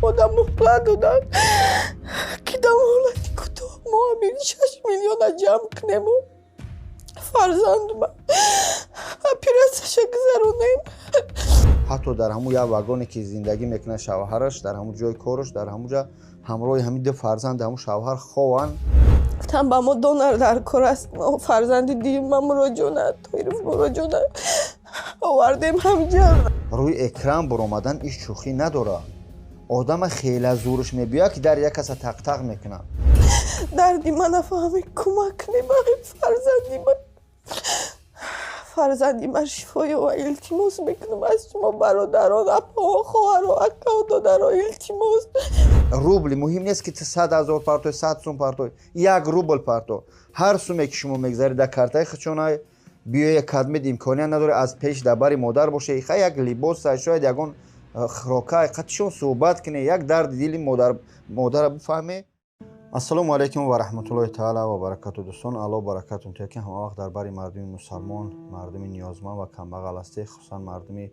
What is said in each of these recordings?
آدم مهلت دادن که در مهلتی کوتاه ما همین 6 میلیون جمع کنیم و فرزند من اپیراسش گذرونیم. حتی در همون یک واگونی که زندگی میکنه شوهرش، در همون جای کارش، در همون جا همراه همین دو فرزند همون شوهر خوان. گفتم با ما دونر در کار است، ما فرزند دیم ما مراجعه تویرف مراجعه آوردیم همجا. روی اکران برآمدن این شوخی نداره. آدم خیلی زورش میبیاد که در یک کس تق تق میکنه. دردی من نفهمی کمک نمی‌کنم فرزندی من شفای و التماس میکنم از شما برادران اپا خواهر و اکا و دادر و التماس. روبل مهم نیست که 100,000 پارتوی 100 سوم پارتوی 1 روبل پارتو هر سومی که شما میگذارید در کارتای خچونای بیا یک کدمت امکانی نداره از پیش دبری مادر باشه خیلی یک لباس شاید یگون خراکای قطشون صحبت کنه یک درد دل مادر بفهمه. السلام علیکم و رحمت الله تعالی و برکاته دوستان. الله برکاتون ته که همه وقت درباره مردم مسلمان، مردم نیازمند و کمبغل است، خصوصا مردم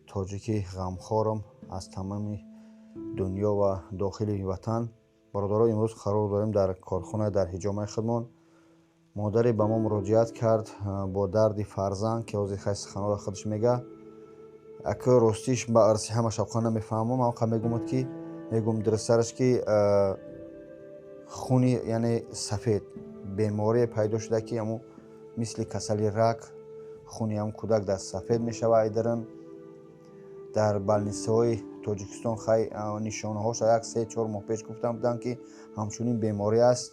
تاجیکی غمخوارم از تمام دنیا و داخل وطن. برادران امروز قرار داریم در کارخانه در حجامه خودمان. مادری به ما مراجعت کرد با درد فرزند که از خیس خانه خودش میگه اگه راستیش با ارسی همه شبخانه میفهمم اما میگم که میگم در سرش که خونی یعنی سفید بیماری پیدا شده که همون مثل کسلی رگ خونی هم کودک در سفید میشه و ایدرن در بلنیسه های تاجیکستان خیلی نشانه هاش یک 3-4 ماه پیش گفتم بودن که همچنین بیماری است.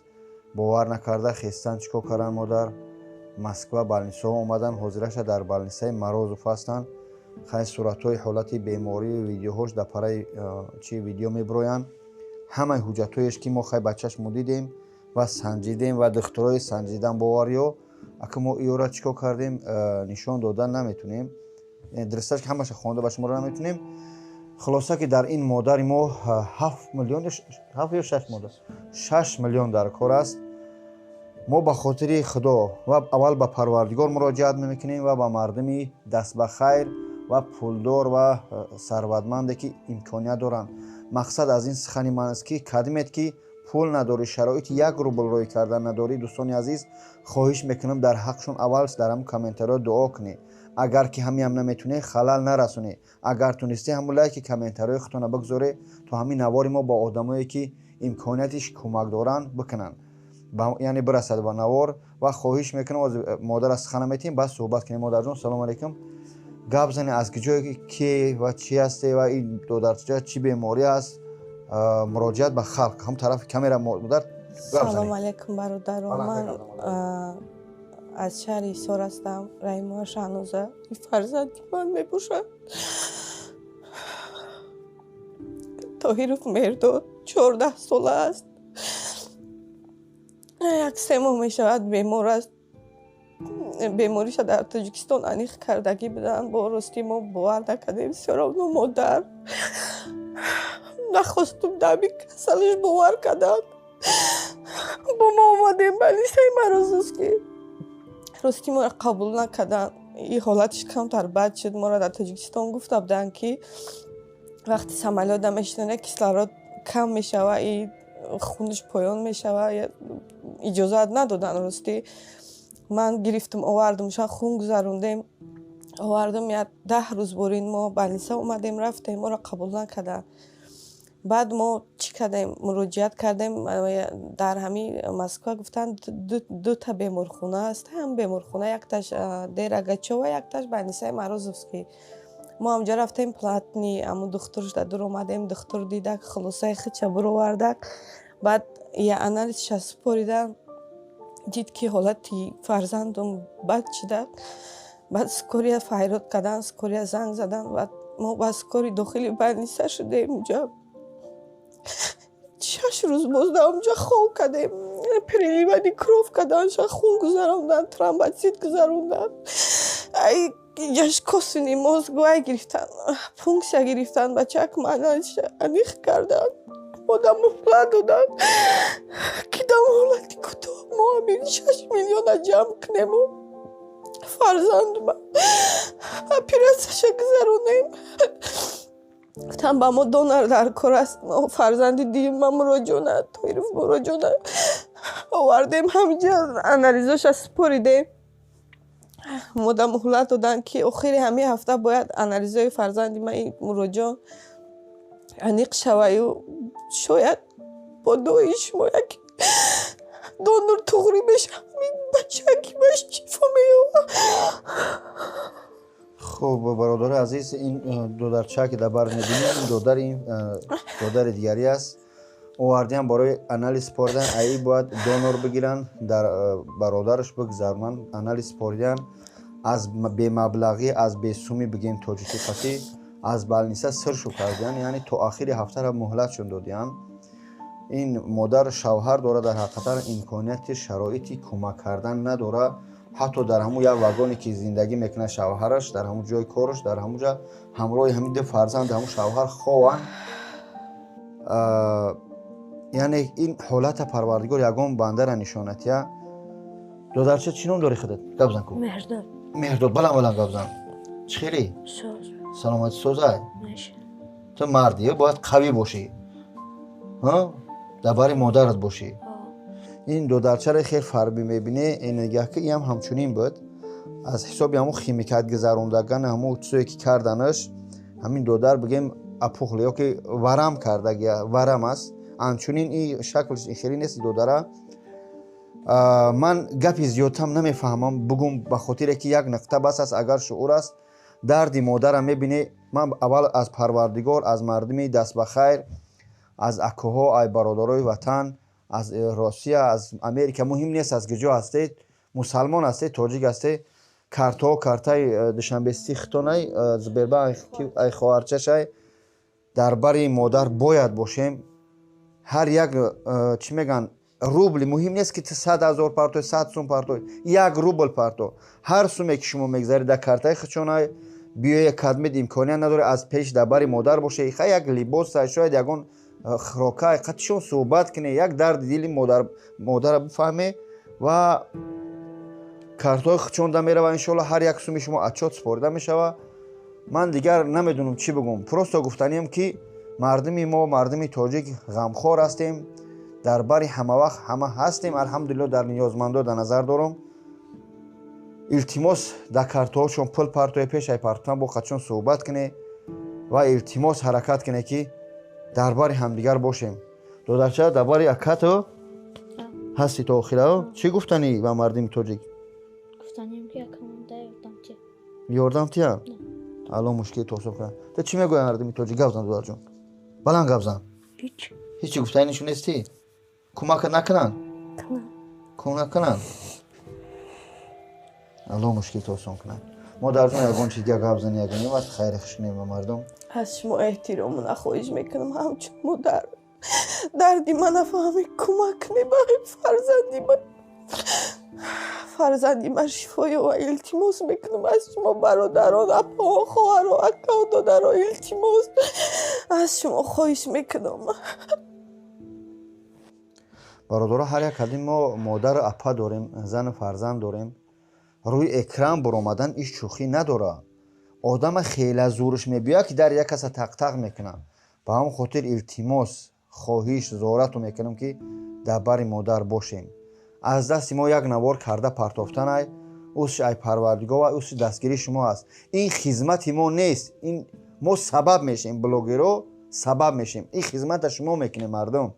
باور نکرده خیستن چیکار کردن مادر مسکو بلنیسه ها اومدن حاضرش در بلنیسه مروزوف هستن. خیلی صورت های حالت بیماری و ویدیوهاش در پرای چی ویدیو میبروین. همه حجتایش که ما خیلی بچهش دیدیم و سنجیدیم و دکترای سنجیدن باوریو اگه ما ایورا چیکار کردیم نشان دادن نمیتونیم، درستش که همش خوانده باشه ما رو نمیتونیم. خلاصه که در این مادر ما 7 میلیون 7 یا 6 مادر 6 میلیون در کار است. ما به خاطر خدا و اول به پروردگار مراجعت میکنیم و به مردمی دست به خیر و پولدار و ثروتمندی که امکانیت دارن. مقصد از این سخنی من است که کدمت که پول نداری شرایط 1 روبل روی کردن نداری دوستان عزیز خواهش میکنم در حقشون اول در هم کامنتارا دعا کنی. اگر که همین هم نمیتونه خلل نرسونی، اگر تونستی همون لایک کامنتارای خودتون بگذاره تا همین نواری ما با آدمایی که امکانیتش کمک دارن بکنن یعنی برسد به نوار. و خواهش میکنم از مادر از خانه میتیم بس صحبت کنیم. مادر جان سلام علیکم. گپ زنی از کجای کی و چی هستی و این دو در چی بیماری است مراجعت به خلق هم طرف کامera مادر. سلام علیکم برادران. من از شهر ایسار هستم. رحیما شانوزه. فرزندی من میبوشد طاهرف مرداد 14 ساله است. 1-3 ماه میشود بیمار است. بیماریش در تاجیکستان انیخ کردگی بدن. با راستی ما باور نکردیم بسیار مادر نخواستم دمی کسلش باور کردن با ما آمدیم بلیسه مروزوس که راستی ما را قبول نکردن. این حالتش کمتر بد شد. ما را در تاجیکستان گفته بودن که وقتی سمالیات میشنه کسلارات کم میشه و این خونش پایان میشه و اجازت ندادن. راستی من گرفتم آوردمشان خون گذروندیم آوردم 10 روز برین ما بلنیسه اومدیم رفتیم ما را قبول نکردن. بعد ما چی کردیم مراجعت کردیم در همین مسکو گفتن 2 تا بیمارخونه است. هم بیمارخونه یکتاش دیرگچه و یکتاش بلنیسه مروزوفسکی. ما همجا رفتیم پلاتنی اما دخترش در دور اومدیم دختر دیدک خلاصه خیچه برو وردک. بعد یه انالیزش سپاریدن دید که حالتی فرزندم بد شده. بعد سکوری فایرات کردن سکوری زنگ زدن و ما با سکوری داخلی بلنیسه شدیم اونجا 6 روز بازده اونجا خواب کردیم. پریلی و نیکروف کردن خون گذروندن ترامباتیت گذروندن اینجاش کسونی موزگوهای گرفتن پونکسیا گرفتن بچه که معنیش انیخ کردن آدم مهلت دادن که در مهلتی کوتاه ما همین 6 میلیون جمع کنیم و فرزند من اپیراسش گذرونیم. گفتم با ما دونر در کار است، ما فرزندی دیم ما مراجعه تویرف مراجعه آوردیم همینجا انالیزش از سپریدیم. مدام مهلت دادن که آخر همه هفته باید انالیزهای فرزندی من مراجعه انیق شوی و شاید با دویش ما یک دونر تغری بشه همین بچه که باش چیفا میو. خب برادر عزیز، این دودرچه که دبر میبینیم این دودر دیگری است. آوردیم برای انالیز سپردن. ای باید دونر بگیرن در برادرش بگذارن. انالیز سپردن از به مبلغی از به سومی بگیم توجیهی قطعی از بالنیسه سرشو کردن، یعنی تو آخر هفته را مهلتشون دادن. این مادر شوهر داره در حقیقت امکانیت شرایطی کمک کردن نداره، حتی در همون یک واگونی که زندگی میکنه شوهرش، در همون جای کارش، در همون جا همراه همین دو فرزند همون شوهر خوان. یعنی این حالت پروردگار یگان بنده را نشانتیه. دودرچه چی نام داری خودت؟ گبزن کو. مهرداد. بلند گبزن. چخیری؟ سلامتی سوزای؟ تو مردیه باید قوی باشی. ها؟ درباره مادرت باشی. این دودرچه را خیلی فربی میبینه. این نگاه که این هم همچنین بود. از حسابی همون خیمیکات گذروندگان همون چیزی که کردنش همین دودر بگیم اپوخلی یا که ورم کرده گیا ورم است. همچنین این شکلش اینخیلی نیست دودره. من گپی زیادتم نمیفهمم بگم به خاطر که یک نقطه بس است. اگر شعور است دردی مادر را میبینه. من اول از پروردگار، از مردمی دست بخیر، از اکوها، ای برادرای وطن، از روسیه، از امریکا، مهم نیست از کجا هستید، مسلمان هستید، تاجیک هستید، کارتای دشنبستی ختونای زبربا ای خواهرچشای درباره مادر باید باشیم. هر یک چی میگن روبل مهم نیست که 100,000 پارتو 100 سوم پارتو، یک روبل پارتو هر سومی که شما میگذارید در کارتای خچونای بیای کدمت امکانی نداره از پیش درباره مادر باشه. خیلی یک لباس شاید یگان خراکای قطشون صحبت کنه، یک درد دیلی مادر بفهمه و کارتای خچونده میره و انشالله هر یک سومی شما اچات سپرده میشه. من دیگر نمیدونم چی بگم. پروستا گفتنیم که مردمی ما مردمی تاجیک غمخوار هستیم، درباره همه وقت همه هستیم. الحمدلله در نیازمندا در نظر دارم. التماس در کارتاشون پل پارتوی پیش ای پارتن با خودشون صحبت کنه و التماس حرکت کنه که درباره همدیگر باشیم. دودرچه درباره اکاتو هستی تو آخره چی گفتنی و مردم تاجیک؟ گفتنیم که اکامونده یاردم تیا؟ الان مشکل توصف کنم. تو چی میگوی مردم تاجیک؟ گفزن دودر جون. بلند گفزن. هیچی گفتنیشون نیستی؟ کمک نکنن؟ کمک کنن. الان مشکل توصف کنن. ما در جون یگان چیزی گفزن یگانی وقت خیر خشنیم و مردم. از شما احترام نخواهش میکنم همچون مادر دردی من نفهمی کمک نباید فرزندی من شفای و التماس میکنم از شما برادران اپا خواهر و اکا و دادر و التماس از شما خواهش میکنم. برادرها هر یک کدیم ما مادر و اپا داریم، زن و فرزند داریم. روی اکرام برآمدن ایش شوخی نداره. آدم خیلی زورش میبیا که در یک کس تق میکنه. با هم خاطر التماس خواهش زارت میکنم که درباره مادر باشیم. از دست ما یک نوار کرده پرتافتن ای اوش ای پروردگار و اوش دستگیری شما است. این خدمت ما نیست. این ما سبب میشیم، بلاگرها سبب میشیم. این خدمت شما میکنه مردم.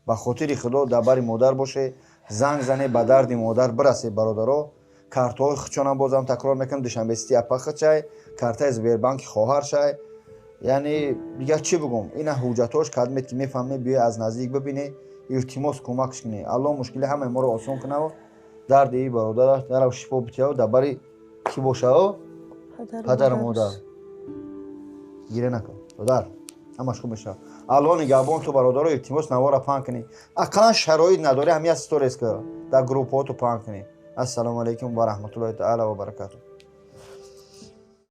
به خاطر خدا درباره مادر باشه، زنگ زنه به درد مادر برسه. برادرها کارت‌های خچونم بازم تکرار میکنم دشنبستی اپا خچای کارتای زبربانک خواهر شای. یعنی دیگه چی بگم، این حجتاش کدمت که میفهمه بیا از نزدیک ببینه، التماس کمکش کنه. الله مشکل همه ما رو آسان کنه و درد ای برادر در شفا بده و درباره کی باشه و پدر مادر گیره نکن. دادر همش خوب میشه. الله نگهبان تو برادر رو التماس نوار پان کنی. اقلا شرایط نداره همین استوریس که در گروپ ها تو پان کنی. السلام علیکم و رحمت الله تعالی و برکاته.